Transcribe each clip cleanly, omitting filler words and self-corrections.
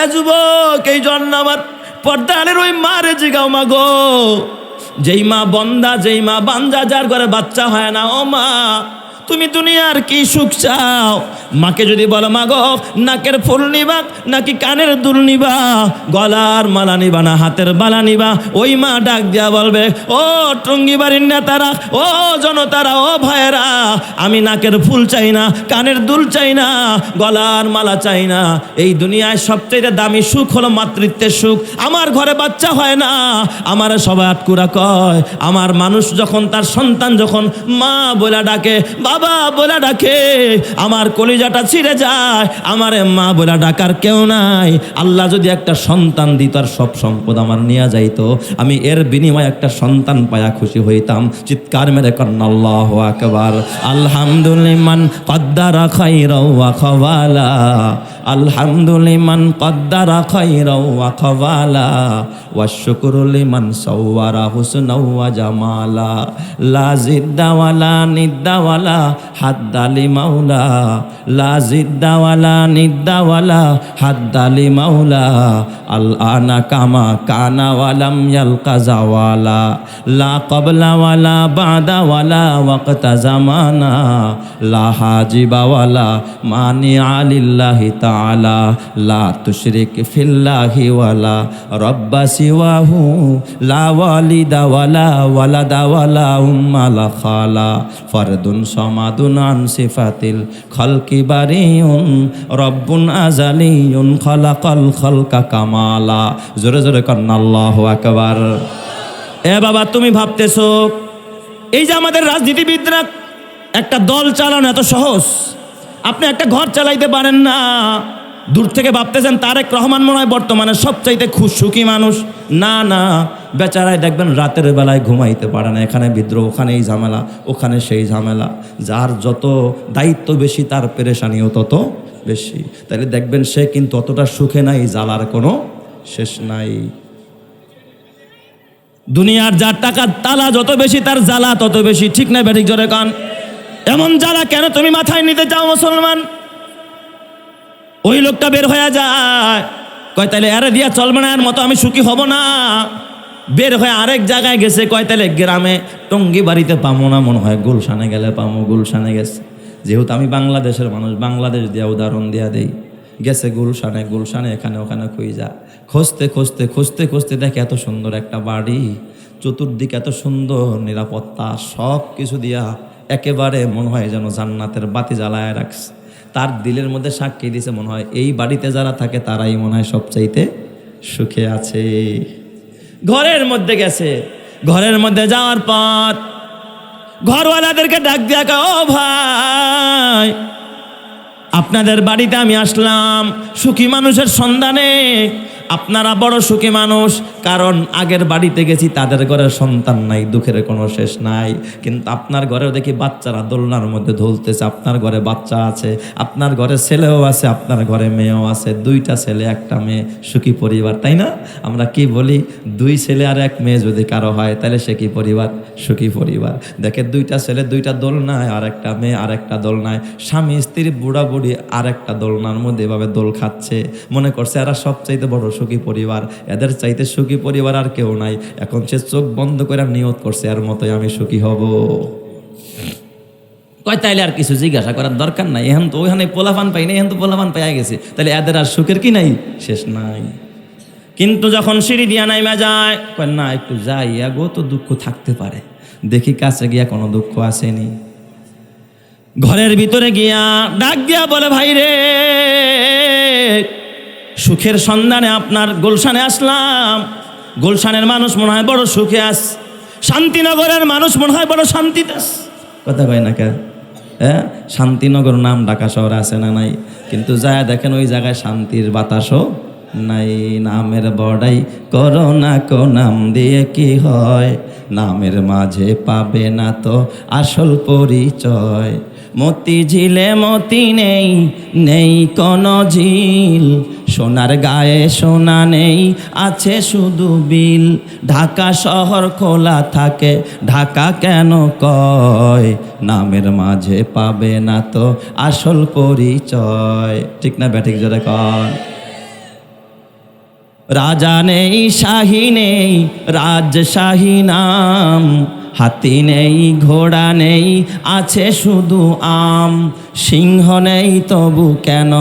এ যুবক, এই জন্য আমার পর্দালের ওই মারে জিগাও মা গো, যেই মা বন্দা, যেই মা বান্দা, যার ঘরে বাচ্চা হয় না, ও মা তুমি দুনিয়ার কি সুখ চাও? মাকে যদি বলো মা গো নাকের ফুল নিবা নাকি কানের দুল নিবা, গলার মালা নিবা না হাতের বালা নিবা, ওই মা ডাক দিয়া বলবে, ও টঙ্গী বাড়ির নেতারা, ও জনতারা, ও ভাইয়েরা, আমি নাকের ফুল চাই না, কানের দুল চাই না, গলার মালা চাই না। এই দুনিয়ায় সবচেয়ে দামি সুখ হলো মাতৃত্বের সুখ। আমার ঘরে বাচ্চা হয় না, আমার সবাই আটকুরা কয়, আমার মানুষ যখন তার সন্তান যখন মা বলে ডাকে, বাবা বলে ডাকে, আমার কলিজাটা ছিঁড়ে যায়। আমারে মা বলে ডাকার কেউ নাই। আল্লাহ যদি একটা সন্তান দিত আর সব সম্পদ আমার নিয়ে যাইতো, আমি এর বিনিময়ে একটা সন্তান পায়া খুশি হইতাম। চিৎকার মেরে কন্না আল্লাহু আকবার। আলহামদুলিমান কদ্দারা খাইরা ওয়া খাওয়ালা, আলহামদুলিমান কদ্দারা খাইরা ওয়া খাওয়ালা, ওয়া শুকরু লিমান সাওয়ারা হুসনা ওয়া জামালা, লা জিদ্দা ওয়ালা নিদ্দা ওয়ালা হাদ্দালি মাওলা, লা জিদ্দা ওয়ালা নিদ্দা ওয়ালা হাদ্দালি মাওলা, আল আনা কামা কানা ওয়ালাম ইয়ালকা জাওয়ালা, লা ক্বাবলা ওয়ালা বাদা ওয়ালা ওয়াক্তা জামানা, লা হাজিবা ওয়ালা মানিআ লিল্লাহি তাআলা, লা তুশরিক ফিল্লাহি ওয়ালা রব্বা সিওয়াহু, লা ওয়ালিদা ওয়ালা ওয়ালাদা ওয়ালা উম্মা লা খালা, ফরদুন সমাদুন আন সিফাতিল খালকি বারিউন, রব্বুন আজালিউন খালাকাল খালকা কামালা। জোরে জোরে কন্না আল্লাহু আকবার। এ বাবা, তুমি ভাবতেছো এই যে আমাদের রাজনীতিবিদরা একটা দল চালানো এত সহজ? আপনি একটা ঘর চালাইতে পারেন না, দূর থেকে ভাবতেছেন তারেক রহমান মনে হয় বর্তমানে সবচাইতে সুখী মানুষ। না না, বেচারায় দেখবেন রাতের বেলায় ঘুমাইতে পারে না, এখানে বিদ্রোহ, ওখানে এই ঝামেলা, ওখানে সেই ঝামেলা। যার যত দায়িত্ব বেশি তার পেরেশানিও তত বেশি। তাইলে দেখবেন সে কিন্তু অতটা সুখে নাই, জ্বালার কোনো শেষ নাই। দুনিয়ার যার টাকার তালা যত বেশি তার জ্বালা তত বেশি। ঠিক না বেঠিক? জোরে কান। এমন জ্বালা কেন তুমি মাথায় নিতে চাও মুসলমান? ওই লোকটা বের হয়ে যায়, কয় তাইলে এরে দিয়া চলবে না, এর মতো আমি সুখী হব না। বের হয়ে আরেক জায়গায় গেছে, কয় তাইলে গ্রামে টঙ্গী বাড়িতে পামো না, মনে হয় গুলশানে গেলে পামো। গুলশানে গেছে, যেহেতু আমি বাংলাদেশের মানুষ, বাংলাদেশ দিয়া উদাহরণ দিয়া দেই। গেছে গুলশানে, গুলশানে এখানে ওখানে খুঁজা, খুঁজতে খুঁজতে খুঁজতে খুঁজতে দেখে এত সুন্দর একটা বাড়ি, চতুর্দিকে এত সুন্দর নিরাপত্তা, সব কিছু দিয়া একেবারে মনে হয় যেন জান্নাতের বাতি জ্বালায় রাখছে। তার দিলের মধ্যে সাক্ষী দিছে, মনে হয় এই বাড়িতে যারা থাকে তারাই মনে হয় সবচাইতে সুখে আছে। ঘরের মধ্যে গেছে, ঘরের মধ্যে যাওয়ার পর ঘরওয়ালাদেরকে ডাক দিয়া কয়, ও ভাই, আপনাদের বাড়িতে আমি আসলাম সুখী মানুষের সন্ধানে। আপনারা বড় সুখী মানুষ, কারণ আগের বাড়িতে গেছি তাদের ঘরে সন্তান নাই, দুঃখের কোনো শেষ নাই। কিন্তু আপনার ঘরেও দেখি বাচ্চারা দোলনার মধ্যে ঝুলতেছে। আপনার ঘরে বাচ্চা আছে, আপনার ঘরে ছেলেও আছে, আপনার ঘরে মেয়েও আছে, দুইটা ছেলে একটা মেয়ে, সুখী পরিবার, তাই না? আমরা কি বলি, দুই ছেলে আর এক মেয়ে যদি কারো হয় তাহলে সে কি পরিবার? সুখী পরিবার। দেখে দুইটা ছেলে দুইটা দোলনায়, আর একটা মেয়ে আর একটা দোলনায়, স্বামী স্ত্রী বুড়া বুড়ি আর একটা দোলনার মধ্যে এভাবে দোল খাচ্ছে। মনে করছে এরা সবচাইতে বড় সুখী পরিবার, এদের চাইতে সুখী পরিবার আর কেউ নাই। এখন সে চোখ বন্ধ করে নিয়ত করছে এর মতোই আমি সুখী হব। কয় তাইলে আর কিছু জিজ্ঞাসা করার দরকার নাই, এখন তো ওইখানে পোলাপান পাই না, এখন তো পোলাপান পাইয়া গেছে, তাহলে এদের আর সুখের কি নাই? শেষ নাই। কিন্তু যখন সিঁড়ি দিয়া নাইমা যায়, কয় না একটু যাই, আগো তো দুঃখ থাকতে পারে, দেখি কাছে গিয়া কোনো দুঃখ আসেনি। ঘরের ভিতরে গিয়া ডাক দিয়া বলে, ভাই রে, সুখের সন্ধানে আপনার গুলশানে আসলাম। গুলশানের মানুষ মনে হয় বড় সুখে আস, শান্তিনগরের মানুষ মনে হয় বড় শান্তিতে আস। কথা কয় না কে? হ্যাঁ, শান্তিনগর নাম ঢাকা শহরে আছে না নাই? কিন্তু যায় দেখেন ওই জায়গায় শান্তির বাতাসও নাই। নামের বড়াই করো না কো, নাম দিয়ে কি হয়? নামের মাঝে পাবে না তো আসল পরিচয়। মতি ঝিলে মতি নেই, নেই কোনো ঝিল, সোনার গায়ে সোনা নেই, আছে শুধু বিল। ঢাকা শহর খোলা থাকে, ঢাকা কেন কয়? নামের মাঝে পাবে না তো আসল পরিচয়। ঠিক না ব্যাঠিক? জোরে কন। রাজা নেই শাহী নেই রাজশাহী নাম, হাতি নেই ঘোড়া নেই আছে শুধু আম, সিংহ নেই তবু কেন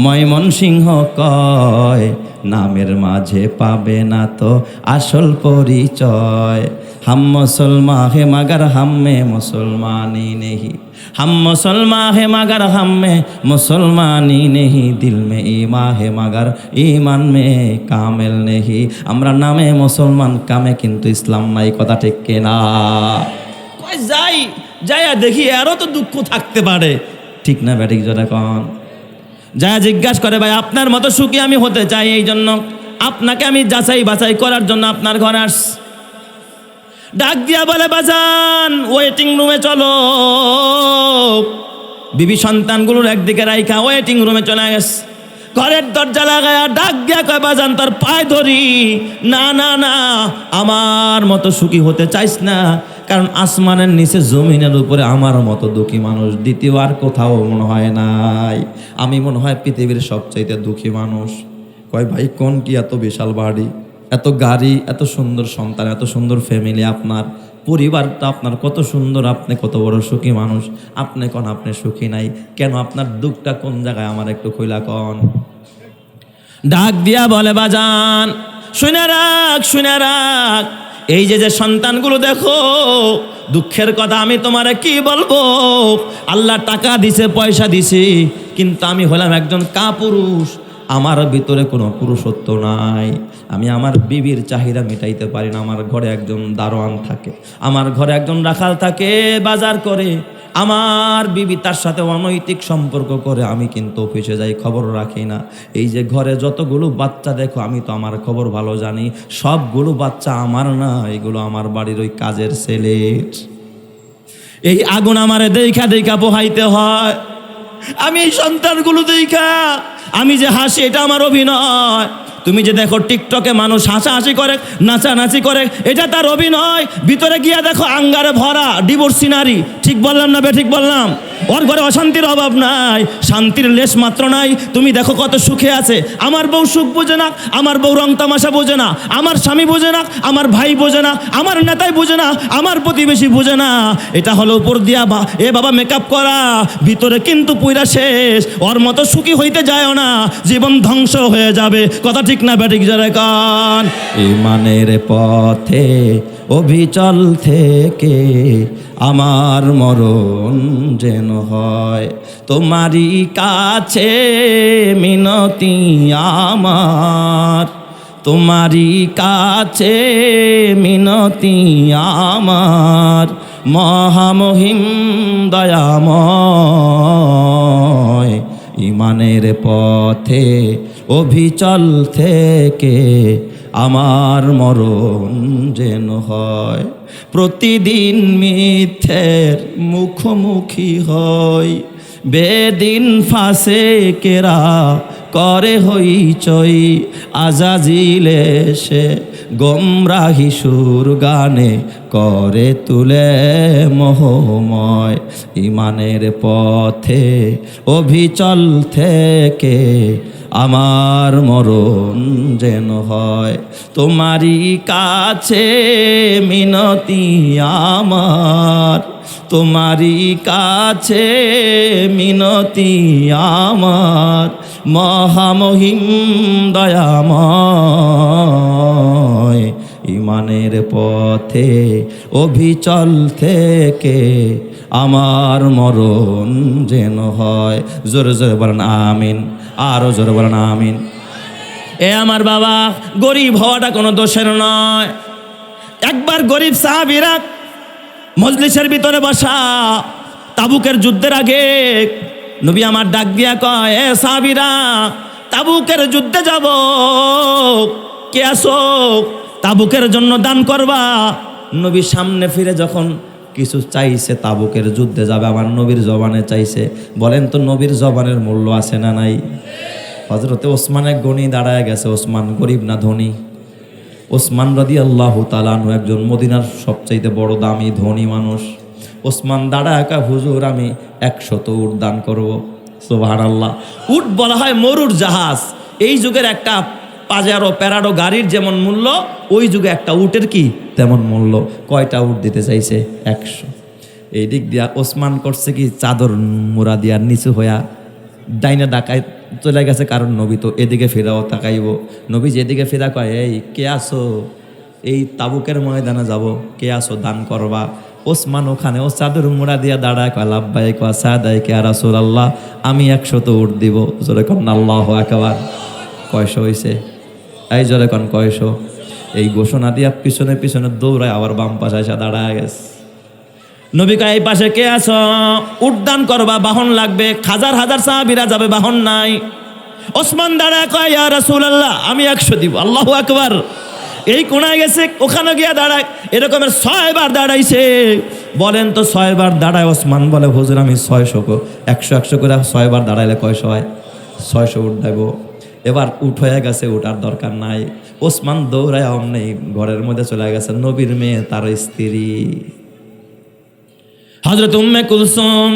ময়মনসিংহ কয়, নামের মাঝে পাবে না তো আসল পরিচয়। हम मुसलमान है मगर हम में मुसलमानी नहीं, हम मुसलमान है मगर हम में मुसलमानी नहीं, दिल में ईमान है मगर ईमान में कामिल नहीं। আমরা নামে মুসলমান কামে কিন্তু ইসলাম নাই, কথা ঠিক কিনা? কই যাই যাইয়া দেখি আরও তো দুঃখ থাকতে পারে, ঠিক না ব্যাটিক জোরে কন? যাইয়া জিজ্ঞাসা করে ভাই আপনার মতো সুখী আমি হতে চাই, এই জন্য আপনাকে আমি যাচাই বাছাই করার জন্য আপনার ঘরে আসছি। ডাক দিয়া বলে বাজান ওয়েটিং রুমে চলো, বিবি সন্তানগুলোর একদিকে রাইখা ওয়েটিং রুমে চলে গেছে। ঘরের দরজা লাগায়া ডাক দিয়া কয় বাজান তোর পায়ে ধরি, না না না আমার মতো সুখী হতে চাইস না, কারণ আসমানের নিচে জমিনের উপরে আমার মতো দুঃখী মানুষ দ্বিতীয় আর কোথাও মনে হয় নাই, আমি মনে হয় পৃথিবীর সবচাইতে দুঃখী মানুষ। কয় ভাই কোন কি এত বিশাল বাড়ি, এত গাড়ি, এত সুন্দর সন্তান, এত সুন্দর ফ্যামিলি, আপনার পরিবারটা আপনার কত সুন্দর, আপনি কত বড় সুখী মানুষ, আপনি কোন আপনি সুখী নাই কেন, আপনার দুঃখটা কোন জায়গায় আমার একটু কইলা কন। ডাক দিয়া বলে বাজান শুনে রাখ শুনে রাখ, এই যে যে সন্তানগুলো দেখো দুঃখের কথা আমি তোমারে কি বলবো, আল্লাহ টাকা দিছে পয়সা দিছে, কিন্তু আমি হলাম একজন কাপুরুষ, আমার ভিতরে কোনো পুরুষত্ব নাই, আমি আমার বিবির চাহিদা মিটাইতে পারি না। আমার ঘরে একজন দারোয়ান থাকে, আমার ঘরে একজন রাখাল থাকে, বাজার করে, আমার বিবি তার সাথে অনৈতিক সম্পর্ক করে, আমি কিন্তু অফিসে যাই খবর রাখি না। এই যে ঘরে যতগুলো বাচ্চা দেখো আমি তো আমার খবর ভালো জানি, সবগুলো বাচ্চা আমার না, এগুলো আমার বাড়ির ওই কাজের ছেলের। এই আগুন আমারে দেখা দেখা পোহাইতে হয়, আমি এই সন্তানগুলো দেখা আমি যে হাসি এটা আমার অভিনয়। তুমি যে দেখো টিকটকে মানুষ হাসাহাসি করে নাচানাচি করে, এটা তার অভিনয়, ভিতরে গিয়া দেখো আঙ্গারে ভরা ডিভোর্স সিনারি। ঠিক বললাম না ঠিক বললাম? ওর ঘরে অশান্তির অভাব নাই, শান্তির লেশ মাত্র নাই। তুমি দেখো কত সুখে আছে, আমার বউ সুখ বোঝে না, আমার বউ রং তামাশা বোঝে না, আমার স্বামী বোঝে না, আমার ভাই বোঝে না, আমার নেতাই বোঝে না, আমার প্রতিবেশী বোঝে না। এটা হলো উপর দিয়া এ বাবা মেকআপ করা, ভিতরে কিন্তু পুইরা শেষ। ওর মতো সুখী হইতে যায় না, জীবন ধ্বংস হয়ে যাবে। কথা ঠিক না ব্যাটিক যারা কান? ইমানের পথে অবিচল থেকে আমার মরণ যেন হয়, তোমারই কাছে মিনতি আমার, তোমারই কাছে মিনতি আমার, মহামহিম দয়াময়। ইমানের পথে অবিচল থেকে আমার মরণ যেন হয়, প্রতিদিন মিথ্যের মুখোমুখি হয়, বেদিন ফাঁসে কেরা করে হইচই, আজাজিল এসে গোমরাহি সুর গানে করে তুলে মোহময়। ইমানের পথে অবিচল থেকে আমার মরণ যেন হয়, তোমারই কাছে মিনতি আমার, তোমারই কাছে মিনতি আমার, মহামহিম দয়াময়। ইমানের পথে অবিচল থেকে আমার মরণ যেন হয়। জোরে জোরে বলেন আমিন, আরো জোরে বলেন আমিন। এ আমার বাবা, গরিব হওয়াটা কোনো দোষের নয়। একবার গরিব সাহাবীরা মজলিসের ভিতরে বসা, তাবুকের যুদ্ধের আগে নবী আমার ডাক দিয়া কয়, এ সাহাবীরা তাবুকের যুদ্ধে যাব, কে আসো তাবুকের জন্য দান করবা। নবী সামনে ফিরে যখন কিছু চাইছে, তাবুকের যুদ্ধে যাবে, আমার নবীর জবানে চাইছে। বলেন তো নবীর জবানের মূল্য আছে না নাই? হযরতে ওসমানের গণি দাঁড়ায় গেছে। ওসমান গরিব না ধনী? ওসমান রাদিয়াল্লাহু তাআলা আনহু একজন মদিনার সবচাইতে বড় দামি ধনী মানুষ। ওসমান দাঁড়ায় একা, হুজুর আমি 100 উট দান করব। সুবহানাল্লাহ। উট বলা হয় মরুর জাহাজ। এই যুগের একটা পাজেরো প্যারাডো গাড়ির যেমন মূল্য, ওই যুগে একটা উটের কি তেমন মূল্য। কয়টা উট দিতে চাইছে? 100। এই দিক দিয়া ওসমান করছে কি, চাদর মুড়া দিয়ার নিচু হইয়া ডাইনে ডাকায় চলে গেছে, কারণ নবী তো এদিকে ফেরাও তাকাইব। নবী যেদিকে ফেরা কয়, এই কে আসো, এই তাবুকের ময়দানে যাব, কে আসো দান করবা? ওসমান ওখানে ও চাদর মুড়া দিয়া দাঁড়ায়, কয় লাব্বাই কয় সাদাই কে রাসূলুল্লাহ, আমি 100 উট দিব। জোরে কন আল্লাহু আকবার। কয়শো হইছে? এই জোরে কন কয়শো? এই ঘোষণা দিয়া পিছনে পিছনে দৌড়ায় আবার বাম পাশে এসে দাঁড়ায় গেছে। নবী কয়, এই পাশে কে আছো, উদ্যান করবা, বাহন লাগবে। হাজার হাজার সাহাবীরা যাবে, বাহন নাই। ওসমান দাঁড়ায় কয়, ইয়া রাসূলুল্লাহ, আমি 100 দিব। আল্লাহু আকবার। এই কোনায় গেছে, ওখানে গিয়া দাঁড়ায়, এরকমের 6 বার দাঁড়াইছে। বলেন তো 6 বার দাঁড়ায় ওসমান বলে, হুজুর আমি 600 100 করে 6 বার দাঁড়াইলে কয়শো হয়? 600 উঠ দেব। এবার উঠ হয়ে গেছে, উঠার দরকার নাই। ওসমান দৌড়ায় অমনি ঘরের মধ্যে চলে গেছে। নবীর মেয়ে, তার স্ত্রী হযরত উম্মে কুলসুম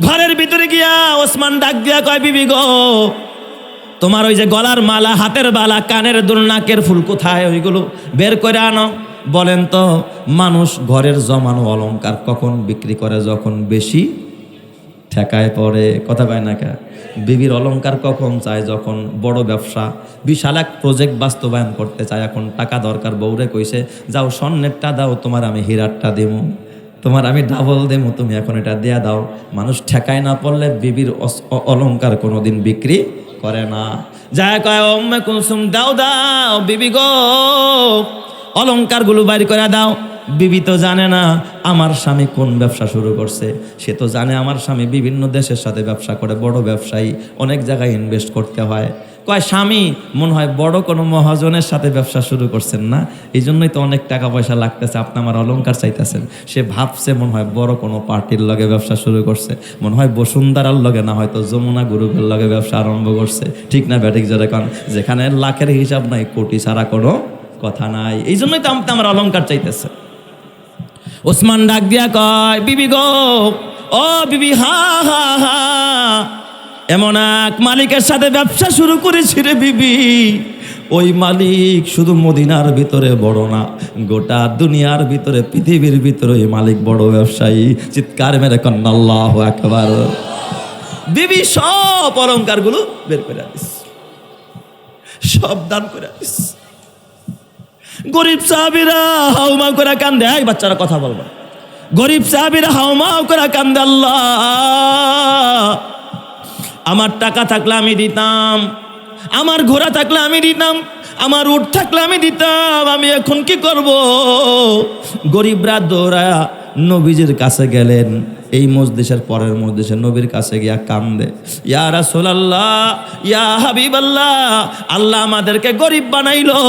ঘরের ভিতরে গিয়া ওসমান ডাক দিয়া কয়, বিবি গো, তোমার ওই যে গলার মালা, হাতের বালা, কানের দুল, নাকের ফুল কোথায়? ওইগুলো বের করে আনো। বলেন তো মানুষ ঘরের জমানো অলংকার কখন বিক্রি করে? যখন বেশি ঠেকায় পড়ে। কথা কয় না কে? বিবির অলংকার কখন চায়? যখন বড় ব্যবসা, বিশাল এক প্রজেক্ট বাস্তবায়ন করতে চায়, এখন টাকা দরকার। বউরে কইছে, যাও স্বর্ণেরটা দাও, তোমার আমি হীরারটা দেবো, তোমার আমি ডাবল দেবো, তুমি এখন এটা দেয়া দাও। মানুষ ঠেকায় না পড়লে বিবির অলংকার কোনোদিন বিক্রি করে না। যায় কয়, উম্মে কুলসুম দাও দাও, বিবি গো অলংকারগুলো বাইর করে দাও। বিবি তো জানে না আমার স্বামী কোন ব্যবসা শুরু করছে। সে তো জানে আমার স্বামী বিভিন্ন দেশের সাথে ব্যবসা করে, বড় ব্যবসায়ী, অনেক জায়গায় ইনভেস্ট করতে হয়। কয়, স্বামী মনে হয় বড় কোনো মহাজনের সাথে ব্যবসা শুরু করছেন না, এই জন্যই তো অনেক টাকা পয়সা লাগতেছে, আপনি আমার অলংকার চাইতেছেন। সে ভাবছে মনে হয় বড় কোনো পার্টির লগে ব্যবসা শুরু করছে, মনে হয় বসুন্ধরার লগে না, হয়তো যমুনা গ্রুপের লগে ব্যবসা আরম্ভ করছে। ঠিক না ব্যাটিক জোরে কন? যেখানে লাখের হিসাব নাই, কোটি ছাড়া কোনো কথা নাই, এই জন্যই তো আপনি আমার অলংকার চাইতেছে। ওসমান ডাক দিয়া কয়, বিবি গো, ও বিবি, হা হা হা, এমন এক মালিকের সাথে ব্যবসা শুরু করেছি রে বিবি। ওই মালিক শুধু মদিনার ভিতরে বড় না, গোটা দুনিয়ার ভিতরে, পৃথিবীর ভিতরে ওই মালিক বড় ব্যবসায়ী। চিৎকার মেরে কন্যা আল্লাহু আকবার। বিবি সব অলংকারগুলো বের করে দিস, সব দান করে দিস। গরিব সাহাবীরা হাউমাউ করে কান্দে। এই বাচ্চারা কথা বলবো। গরিব সাহাবীরা হাউমাউ করে কান্দে, আল্লাহ আমার টাকা থাকলে আমি দিতাম, আমার ঘোড়া থাকলে আমি দিতাম, আমার উট থাকলে আমি দিতাম, আমি এখন কি করব? গরিবরা দৌড়া নবীজির কাছে গেলেন। এই মজলিসের পরের মজলিসে নবীর কাছে গিয়া কান্দে, ইয়া রাসূলুল্লাহ, ইয়া হাবিবাল্লাহ, আল্লাহ আমাদেরকে গরিব বানাইলো।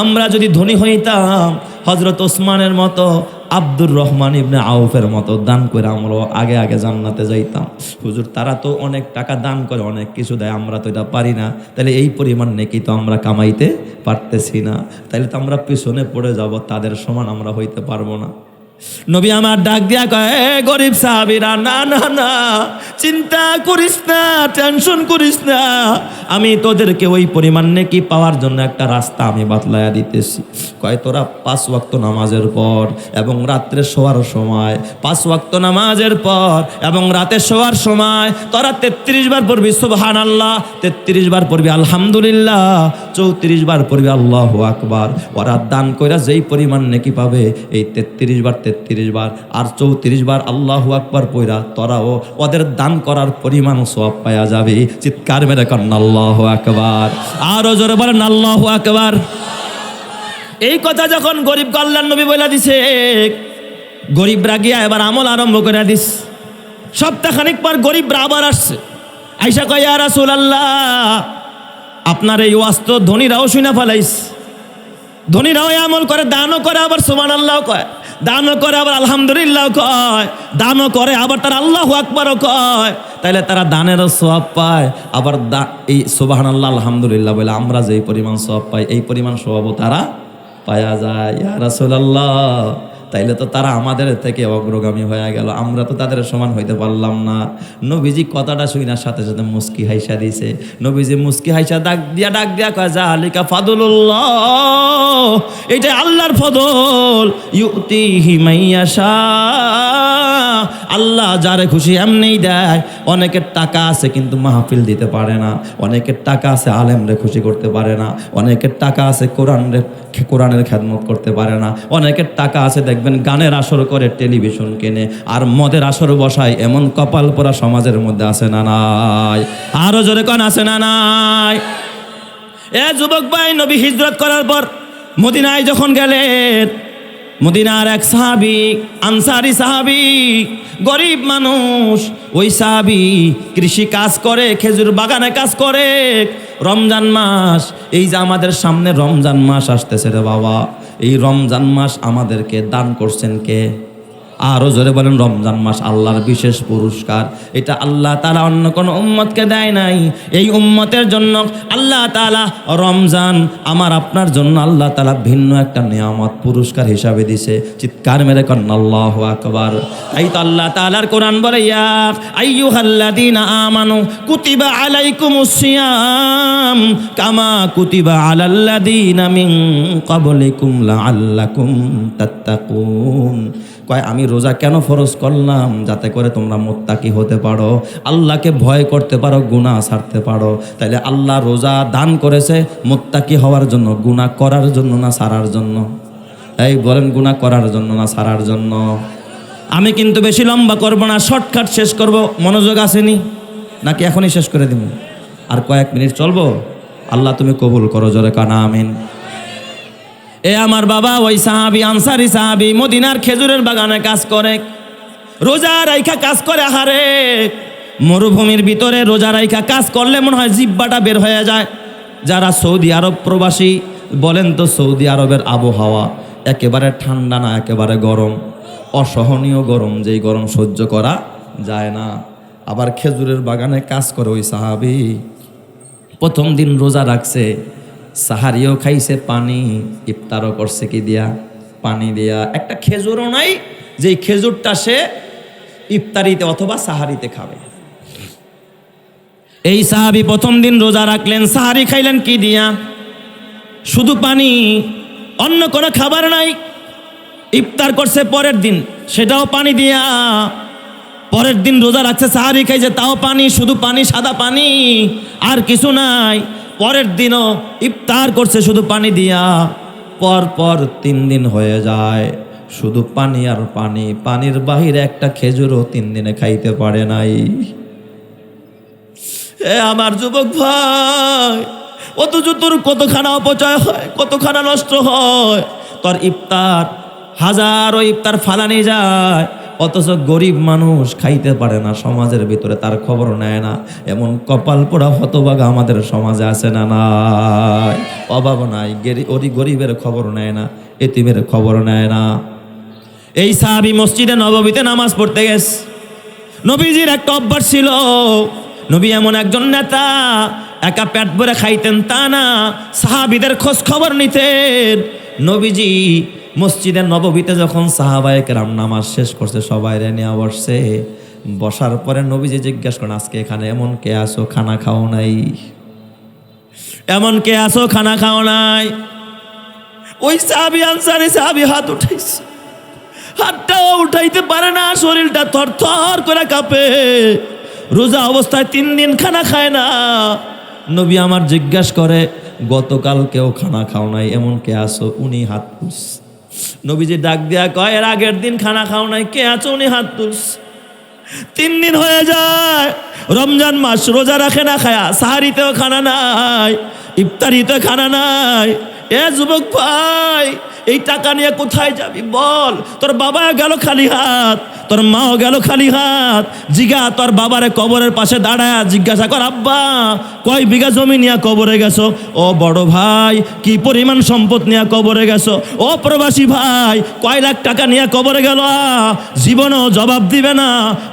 আমরা যদি ধনী হইতাম, হযরত ওসমানের মতো, আব্দুর রহমান ইবনে আউফের মতো দান করে আমরা আগে আগে জান্নাতে যাইতাম। হুজুর তারা তো অনেক টাকা দান করে, অনেক কিছু দেয়, আমরা তো এটা পারি না, তাহলে এই পরিমাণ নেকি তো আমরা কামাইতে পারতেছি না, তাহলে তো আমরা পিছনে পড়ে যাব, তাদের সমান আমরা হইতে পারবো না। নবী আমার ডাক দিয়া কয়, গরিব সাহাবীরা, না না না, চিন্তা করিস না, টেনশন করিস না, আমি তোদেরকে ওই পরিমাণ নেকি পাওয়ার জন্য একটা রাস্তা আমি বাতলায়া দিতেছি। কয়, তোরা 5 ওয়াক্ত নামাজের পর এবং রাত্রে শোয়ার সময়, 5 ওয়াক্ত নামাজের পর এবং রাতে শোয়ার সময় তোরা 33 বার পড়বি সুবহানাল্লাহ, 33 বার পড়বি আলহামদুলিল্লাহ, 34 বার পড়বি আল্লাহু আকবার। ওরা দান কইরা যেই পরিমাণ নেকি পাবে, এই 33 বার আর 34 বার আল্লাহু আকবার পড়া, তোরাও ওদের দান করার পরিমাণ সওয়াব পাওয়া যাবে। চিৎকার মেরে কন্না আল্লাহু আকবার। আরো জোরে বলেন আল্লাহু আকবার। এই কথা যখন গরিব আল্লাহর নবী বলে দিছে, গরিবরা গিয়া এবার আমল আরম্ভ করে দিস। সপ্তাহখানিক পর গরিবরা আবার আসছে, আইসা কয়, ইয়া রাসূলুল্লাহ, আপনার এই ওয়াজ তো ধনীরাও শুনে ফেলাইস, ধনীরাও আমল করে, দানও করে, আবার সুবহানাল্লাহ কয়, দানও করে, আবার আলহামদুলিল্লাহ কয়, দানও করে, আবার তারা আল্লাহু আকবারও কয়, তাইলে তারা দানেরও সওয়াব পায়, আবার এই সুবহানাল্লাহ আলহামদুলিল্লাহ বলে আমরা যেই পরিমাণ সওয়াব পাই, এই পরিমাণ সওয়াবও তারা পাওয়া যায়। ইয়া রাসূলুল্লাহ, তাইলে তো তারা আমাদের থেকে অগ্রগামী হয়ে গেল, আমরা তো তাদের সমান হইতে পারলাম না। নবীজি কথাটা শুনার সাথে সাথে মুস্কি হাইসা দিছে। নবীজি মুস্কি হাইসা ডাক দিয়া কয় জালিকা ফাদলুল্লাহ, এটা আল্লাহর ফদল, ইউতিহি মাইয়াশা, আল্লাহ যারে খুশি এমনিই দেয়। অনেকের টাকা আছে কিন্তু মাহফিল দিতে পারে না, অনেকের টাকা আছে আলেমরে খুশি করতে পারে না, অনেকের টাকা আছে কোরআনের খেদমত করতে পারে না, অনেকের টাকা আছে দেখবেন গানের আসর করে, টেলিভিশন কেনে আর মদের আসর বসায়। এমন কপাল পোড়া সমাজের মধ্যে আছে না নাই? আরো জোরে কোন আছে না নাই? এ যুবক ভাই, নবী হিজরত করার পর মদিনায় যখন গেলেন, মদিনার এক সাহাবী, আনসারি সাহাবী, গরিব মানুষ, ওই সাহাবী কৃষি কাজ করে, খেজুর বাগানে কাজ করে। রমজান মাস, এই যে আমাদের সামনে রমজান মাস আসতেছে রে বাবা, এই রমজান মাস আমাদেরকে দান করছেন কে? আরো জোরে বলেন, রমজান মাস আল্লাহর বিশেষ পুরস্কার। এটা আল্লাহ তাআলা অন্য কোনো উম্মতকে দেয় নাই। এই উম্মতের জন্য আল্লাহ তাআলা রমজান আমার আপনার জন্য আল্লাহ তাআলা ভিন্ন একটা নিয়ামত পুরস্কার হিসাবে দিছে। চিৎকার মেরে কন আল্লাহু আকবার। তাই তো আল্লাহ তাআলার কোরআন বলে, ইয়া আইয়ুহাল্লাযীনা আমানু কুতিবা আলাইকুমুস সিয়াম কামা কুতিবা আলাল্লাযীনা মিন ক্বাবলিকুম লাআল্লাকুম তাত্তাকুন। কয় আমি রোজা কেন ফরজ করলাম? যাতে করে তোমরা মুত্তাকি হতে পারো, আল্লাহকে ভয় করতে পারো, গুনাহ ছাড়তে পারো। তাইলে আল্লাহ রোজা দান করেছে মুত্তাকি হওয়ার জন্য, গুনাহ করার জন্য না ছাড়ার জন্য? এই বলেন, গুনাহ করার জন্য না ছাড়ার জন্য? আমি কিন্তু বেশি লম্বা করব না, শর্টকাট শেষ করব। মনোযোগ আসেনি নাকি এখনই শেষ করে দিব? আর কয়েক মিনিট চলবো? আল্লাহ তুমি কবুল করো, জোরে কানা আমিন। এ আমার বাবা, ওই সাহাবী, আনসারি সাহাবী, মদিনার খেজুরের বাগানে কাজ করে, রোজা রাইখা কাজ করে। হারে মরুভূমির ভিতরে রোজা রাইখা কাজ করলে মনে হয় জিহ্বাটা বের হয়ে যায়। যারা সৌদি আরব প্রবাসী, বলেন তো সৌদি আরবের আবহাওয়া একেবারে ঠান্ডা না, একেবারে গরম, অসহনীয় গরম, যেই গরম সহ্য করা যায় না। আবার খেজুরের বাগানে কাজ করে ওই সাহাবী, প্রথম দিন রোজা রাখছে, সাহারিও খাইছে পানি, ইফতারও করছে কি দিয়া? পানি দিয়া। একটা খেজুরও নাই যেই খেজুরটা সে ইফতারিতে অথবা সাহারিতে খাবে। এই সাহাবী প্রথম দিন রোজা রাখলেন, সাহারি খাইলেন কি দিয়া? শুধু পানি, অন্য কোনো খাবার নাই। ইফতার করছে পরের দিন, সেটাও পানি দিয়া। পরের দিন রোজা রাখছে, সাহারি খাইছে, তাও পানি, শুধু পানি, সাদা পানি, আর কিছু নাই। পরের দিনও ইফতার করছে শুধু পানি দিয়া। পর 3 দিন হয়ে যায়, শুধু পানি আর পানি, পানির বাহিরে একটা খেজুরও 3 দিনে খাইতে পারে নাই। এ আমার যুবক ভাই, অথচ তোর কতখানা অপচয় হয়, কতখানা নষ্ট হয়। তোর ইফতার, হাজারো ইফতার ফালানি যায়, অথচ গরিব মানুষ খাইতে পারে না, সমাজের ভিতরে তার খবর নেয় না। এমন কপাল পোড়া হতভাগা আমাদের সমাজে আছে না নাই? অভাব নাই, ওই গরিবের খবর নেয় না, এতিমের খবর নেয় না। এই সাহাবী মসজিদে নববীতে নামাজ পড়তে গেছে। নবীজির একটা অভ্যাস ছিল, নবী এমন একজন নেতা, একা পেট ভরে খাইতেন তা না, সাহাবীদের খোঁজ খবর নিতেন। নবীজি মসজিদের নববীতে যখন সাহাবায়ে কেরাম নামাজ শেষ করছে, সবাই নিয়ে বসছে। বসার পরে নবীজি জিজ্ঞাসা করেন, আজকে এখানে এমন কে আসো খানা খাও নাই? এমন কে আসো খানা খাও নাই? ওই সাহাবী, আনসারী সাহাবী হাত উঠাইছে, হাতটাও উঠাইতে পারে না, শরীরটা থরথর করে কাঁপে। রোজা অবস্থায় 3 দিন খানা খায় না। নবী আমার জিজ্ঞাসা করে, গতকাল কেউ খানা খাও নাই, এমন কে আসো? উনি হাত তুলছে। নবীজি ডাক দিয়া কয়, এর আগের দিন খানা খাও নাই, কে আছো? উনি হাত তুলছে। 3 দিন হয়ে যায়, রমজান মাস, রোজা রাখে না খায়া, সাহারিতেও খানা নাই, ইফতারিতে খানা নাই। এ যুবক ভাই, এই টাকা নিয়ে কোথায় যাবি বল? তোর বাবা গেল খালি হাত, তোর মাও গেল খালি হাত। জিগা তোর বাবারে কবরের পাশে দাঁড়ায় জিজ্ঞাসা কর, আব্বা কয় বিঘা জমি নিয়ে কবরে গেছো? ও বড় ভাই কি পরিমাণ সম্পদ নিয়ে কবরে গেছো? ও প্রবাসী ভাই কয় লাখ টাকা নিয়ে কবরে গেল? জীবনও জবাব দিবে না,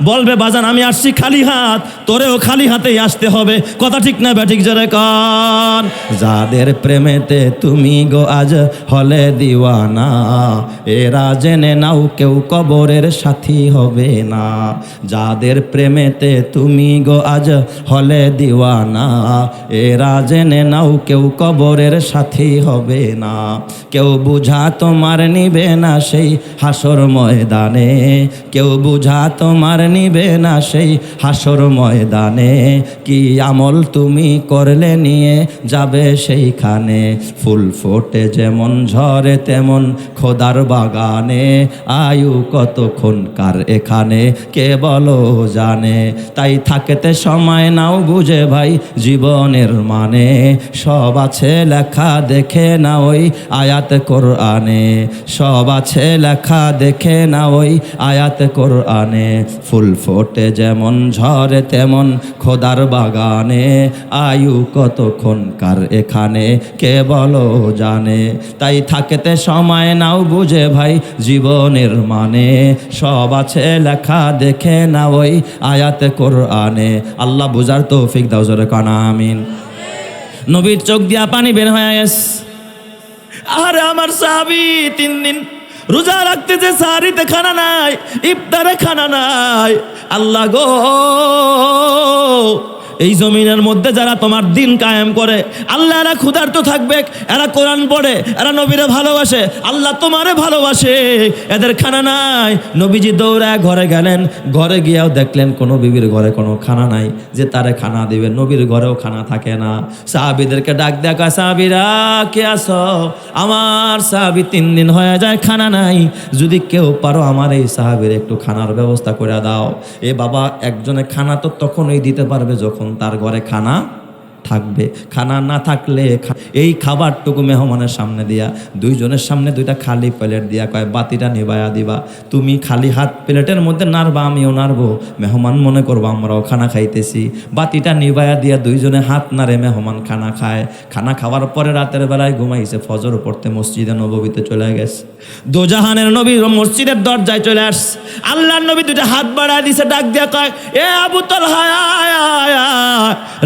বলবে বাজান আমি আসছি খালি হাত, তোরেও খালি হাতেই আসতে হবে। কথা ঠিক না ব্যাঠিক? জোরে কন। যাদের প্রেমেতে তুমি তুমি গো আজ হলে দিওয়ানা, এরা জেনে নাও কেউ কবরের সাথী হবে না। যাদের প্রেমেতে তুমি গো আজ হলে দিওয়ানা, এরা জেনে নাও কেউ কবরের সাথী হবে না। কেউ বুঝা তোমার নিবে না সেই হাসর ময়দানে, কেউ বুঝা তোমার নিবে না সেই হাসর ময়দানে। কি আমল তুমি করলে নিয়ে যাবে সেইখানে, ফুল ফোটে যেমন ঝরে তেমন খোদার বাগানে। আয়ু কতক্ষণ কার এখানে কে বলো জানে, তাই থাকতে সময় নাও বুঝে ভাই জীবনের মানে। সব আছে লেখা দেখে না ওই আয়াত কোরআনে, সব আছে লেখা দেখে না ওই আয়াত কোরআনে। ফুল ফোটে যেমন ঝরে তেমন খোদার বাগানে, আয়ু কতক্ষণ কার এখানে কে বলো জানে। তাই থাকতে সময় নাও বুঝে ভাই জীবনের মানে, সব আছে লেখা দেখে না ওই আয়াত কোরআনে। আল্লাহ বুঝার তৌফিক দাও, জোরে কানা আমিন। নবীর চোখ দিয়া পানি বের হয়ে গেছে। আরে আমার সাহাবী 3 দিন রোজা রাখতেছে, সাহারিতে খানা নাই, ইফতারে খানা নাই। আল্লাহ গো, এই জমিনের মধ্যে যারা তোমার দিন কায়েম করে আল্লাহ, এরা ক্ষুধার্ত থাকবে, এরা কোরআন পড়ে, এরা নবীরে ভালোবাসে, আল্লাহ তোমারে ভালোবাসে, এদের খানা নাই। নবীজি দৌড়ায় ঘরে গেলেন, ঘরে গিয়েও দেখলেন কোনো বিবির ঘরে কোনো খানা নাই যে তারে খানা দিবে, নবীর ঘরেও খানা থাকে না। সাহাবীদেরকে ডাক দেখা, সাহাবীরা কে আসো? আমার সাহাবী 3 দিন হয়ে যায় খানা নাই, যদি কেউ পারো আমার এই সাহাবীর একটু খানার ব্যবস্থা করে দাও। এ বাবা, একজনে খানা তো তখনই দিতে পারবে যখন তার ঘরে খানা থাকবে। খানা না থাকলে এই খাবারটুকু মেহমানের সামনে দিয়া, 2 জনের সামনে 2টা খালি প্লেট দিয়া কয় বাতিটা নিবায়া দিবা। তুমি খালি হাত প্লেটের মধ্যে নাড়বা, আমিও নাড়বো, মেহমান মনে করবো আমরাও খানা খাইতেছি। বাতিটা নিবায়া দিয়া 2 জনে হাত নাড়ে, মেহমান খানা খায়। খানা খাওয়ার পরে রাতের বেলায় ঘুমাইছে, ফজর পড়তে মসজিদে নববীতে চলে গেছে। দোজাহানের নবী মসজিদের দরজায় চলে আসছে। আল্লাহর নবী 2টা হাত বাড়ায় দিছে, ডাক দিয়া কয়, এ আবু তালহা,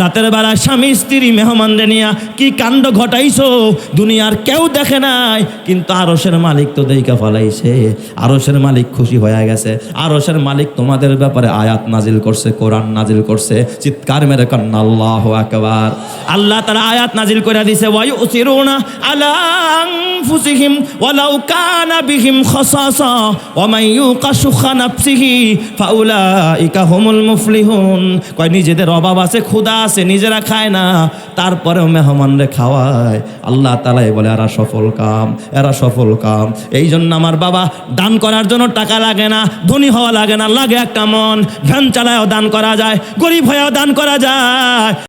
রাতের বেলায় স্বামী স্ত্রী মেহমানদের নিয়া কি কাণ্ড ঘটাইছো, দুনিয়ার কেউ দেখে নাই, কিন্তু আরশের মালিক তো দেইকা ফলাইছে। আরশের মালিক খুশি হয়ে গেছে, আরশের মালিক তোমাদের ব্যাপারে আয়াত নাজিল করছে, কোরআন নাজিল করছে। চিৎকার মেরে কান্না আল্লাহু আকবার। আল্লাহ তাআলা আয়াত নাজিল করে দিয়েছে, ওয়া ইউসিরুনা আলা আনফুসিহিম ওয়ালাউ কানা বিহিম খাসাসা ওয়া মান ইউকা শুখা নাফসিহি ফাউলাইকা হুমুল মুফলিহুন। কয় নিজেদের অভাব আছে, ক্ষুধা আছে, নিজেরা খায় না, তারপরেও মেহমানরে খাওয়ায়। আল্লাহ তাআলাই বলে এরা সফল কাম, এরা সফল কাম। এই জন্য আমার বাবা, দান করার জন্য টাকা লাগে না, ধনী হওয়া লাগে না, লাগে একটা মন। ভ্যান চালায়ও দান করা যায়, গরিব হয়েও দান করা যায়।